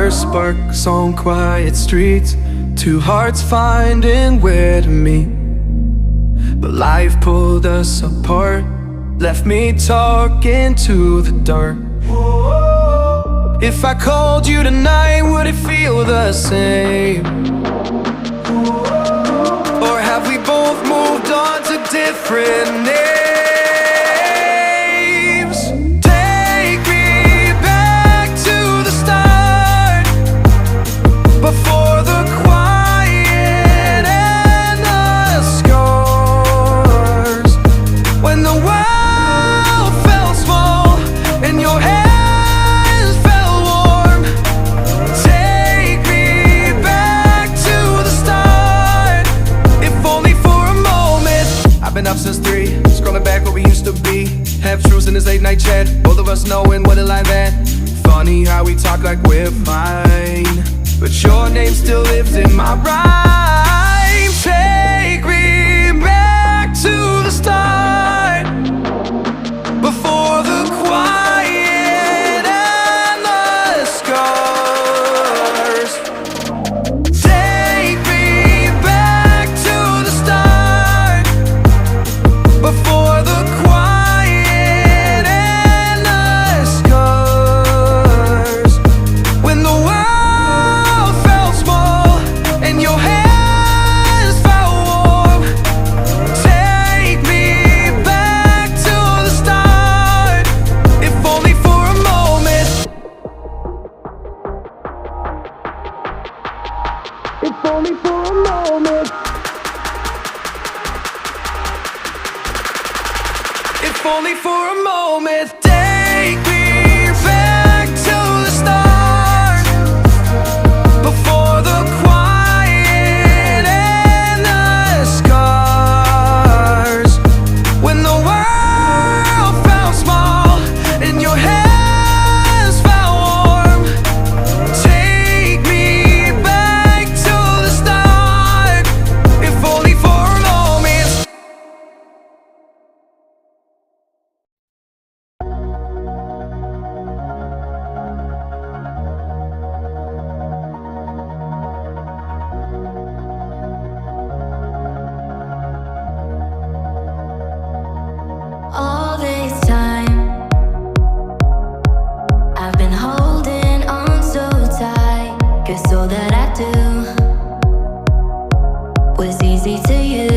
first sparks on quiet streets, two hearts finding where to meet. But life pulled us apart, left me talking to the dark. If I called you tonight, would it feel the same? Or have we both moved on to different names? Take me back to the start, before the quiet and the scars, when the world felt small and your hands felt warm. Take me back to the start, if only for a moment. I've been up since 3, scrolling back where we used to be. Half truths in this late night chat, both of us knowing what it like that. Funny how we talk like we're fine, but your name still lives in my rhyme. Take me back to the start, before the quiet and the scars. Take me back to the start, before the quiet and the scars, when the world felt small and your hands felt warm. Take me back to the start, if only for a moment. If only for a moment. If only for a moment. Take me back to the start, before the quiet and the scars, when the world felt small and your hands felt warm. Take me back to the start, if only for a moment. All this time, I've been holding on so tight, 'cause all that I do was easy to you.